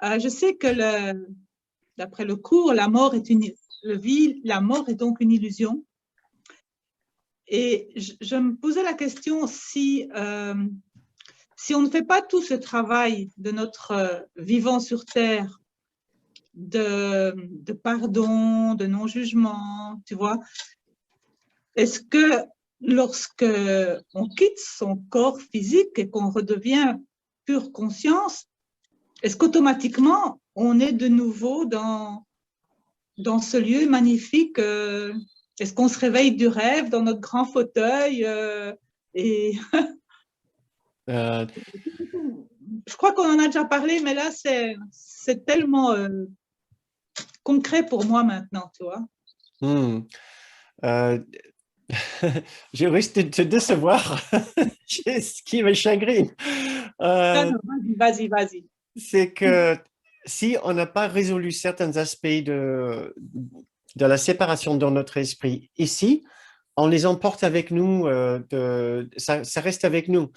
Je sais que d'après le cours, la mort est donc une illusion. Et je me posais la question si on ne fait pas tout ce travail de notre vivant sur Terre, de pardon, de non-jugement, tu vois, est-ce que lorsque on quitte son corps physique et qu'on redevient pure conscience, est-ce qu'automatiquement on est de nouveau dans ce lieu magnifique? Est-ce qu'on se réveille du rêve dans notre grand fauteuil et Euh, je crois qu'on en a déjà parlé, mais là, c'est tellement concret pour moi maintenant, tu vois. hmm, euh, je risque de te décevoir, ce qui me chagrine. Non, Euh, non, vas-y, vas-y. c'est que si on n'a pas résolu certains aspects de la séparation dans notre esprit ici, on les emporte avec nous, ça reste avec nous.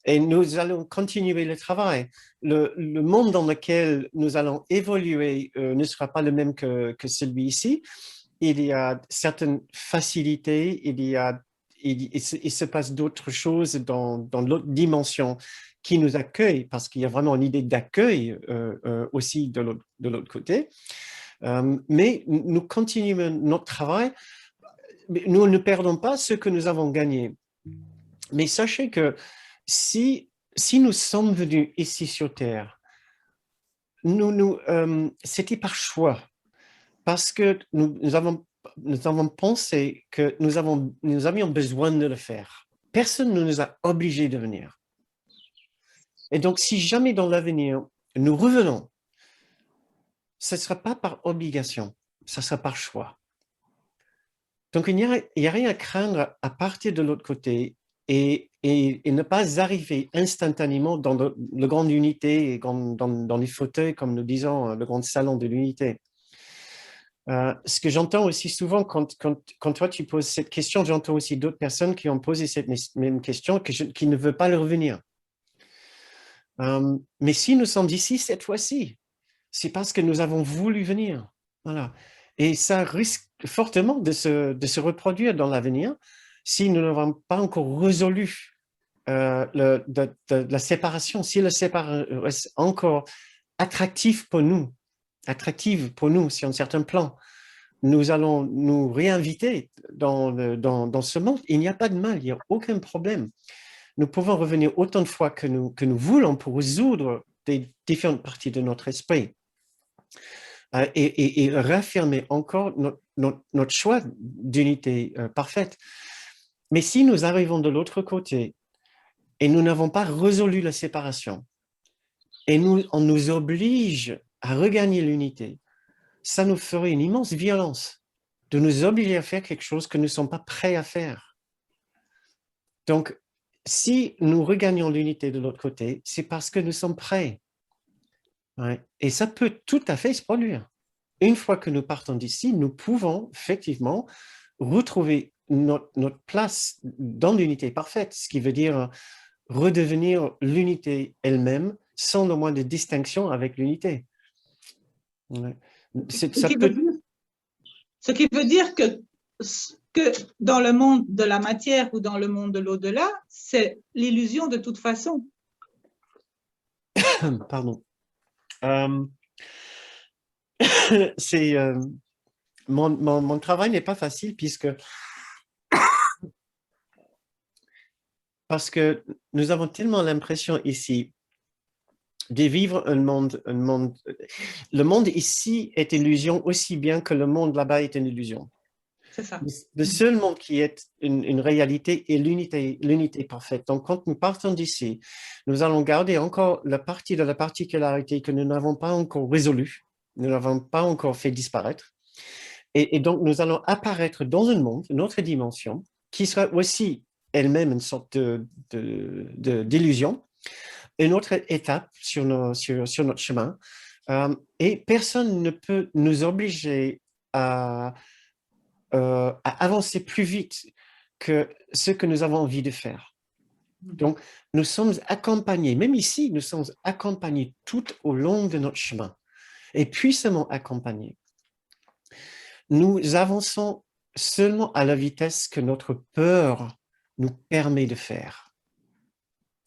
Et nous allons continuer le travail. Le monde dans lequel nous allons évoluer ne sera pas le même que celui ici. Il y a certaines facilités, il se passe d'autres choses dans l'autre dimension qui nous accueille, parce qu'il y a vraiment une idée d'accueil aussi de l'autre côté. Mais nous continuons notre travail, mais nous ne perdons pas ce que nous avons gagné. Mais sachez que si nous sommes venus ici sur Terre, c'était par choix, parce que nous avons pensé que nous avions besoin de le faire. Personne ne nous a obligés de venir. Et donc, si jamais dans l'avenir, nous revenons, ce ne sera pas par obligation, ce sera par choix. Donc, il n'y a rien à craindre à partir de l'autre côté et ne pas arriver instantanément dans la grande unité, et dans les fauteuils, comme nous disons, le grand salon de l'unité. Ce que j'entends aussi souvent quand toi tu poses cette question, j'entends aussi d'autres personnes qui ont posé cette même question qui ne veulent pas le revenir. Mais si nous sommes ici cette fois-ci, c'est parce que nous avons voulu venir. Voilà. Et ça risque fortement de se reproduire dans l'avenir si nous n'avons pas encore résolu la séparation, si la séparation reste encore attractive pour nous sur un certain plan. Nous allons nous réinviter dans ce monde. Il n'y a pas de mal, il n'y a aucun problème. Nous pouvons revenir autant de fois que nous voulons pour résoudre des différentes parties de notre esprit et réaffirmer encore notre choix d'unité parfaite. Mais si nous arrivons de l'autre côté et nous n'avons pas résolu la séparation et on nous oblige à regagner l'unité, ça nous ferait une immense violence de nous obliger à faire quelque chose que nous ne sommes pas prêts à faire. Donc, si nous regagnons l'unité de l'autre côté, c'est parce que nous sommes prêts. Ouais. Et ça peut tout à fait se produire. Une fois que nous partons d'ici, nous pouvons effectivement retrouver notre place dans l'unité parfaite, ce qui veut dire redevenir l'unité elle-même sans le moins de distinction avec l'unité. Ouais. Ce qui veut dire que dans le monde de la matière ou dans le monde de l'au-delà, c'est l'illusion de toute façon. Pardon. C'est mon travail n'est pas facile parce que nous avons tellement l'impression ici de vivre un monde. Le monde ici est une illusion aussi bien que le monde là-bas est une illusion. C'est ça. Le seul monde qui est une réalité est l'unité parfaite. Donc, quand nous partons d'ici, nous allons garder encore la partie de la particularité que nous n'avons pas encore résolue, nous n'avons pas encore fait disparaître. Et donc, nous allons apparaître dans un monde, une autre dimension, qui sera aussi elle-même une sorte d'illusion, une autre étape sur notre chemin. Et personne ne peut nous obliger à avancer plus vite que ce que nous avons envie de faire. Donc, nous sommes accompagnés, même ici, nous sommes accompagnés tout au long de notre chemin, et puissamment accompagnés. Nous avançons seulement à la vitesse que notre peur nous permet de faire.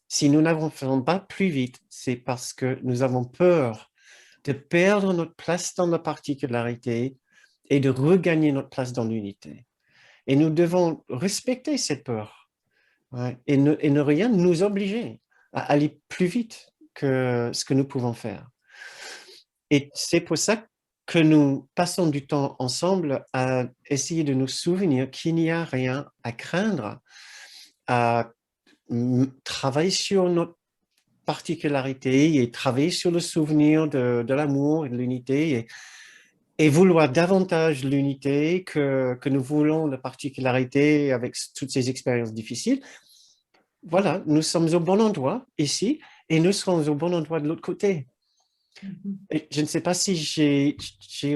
Si nous n'avançons pas plus vite, c'est parce que nous avons peur de perdre notre place dans la particularité et de regagner notre place dans l'unité. Et nous devons respecter cette peur, ouais, et ne rien nous obliger à aller plus vite que ce que nous pouvons faire. Et c'est pour ça que nous passons du temps ensemble à essayer de nous souvenir qu'il n'y a rien à craindre, à travailler sur notre particularité et travailler sur le souvenir de l'amour et de l'unité et vouloir davantage l'unité que nous voulons la particularité avec toutes ces expériences difficiles. Voilà, nous sommes au bon endroit ici et nous serons au bon endroit de l'autre côté. Et je ne sais pas si j'ai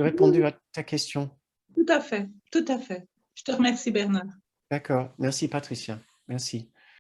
répondu à ta question. Tout à fait, tout à fait. Je te remercie, Bernard. D'accord, merci Patricia, merci.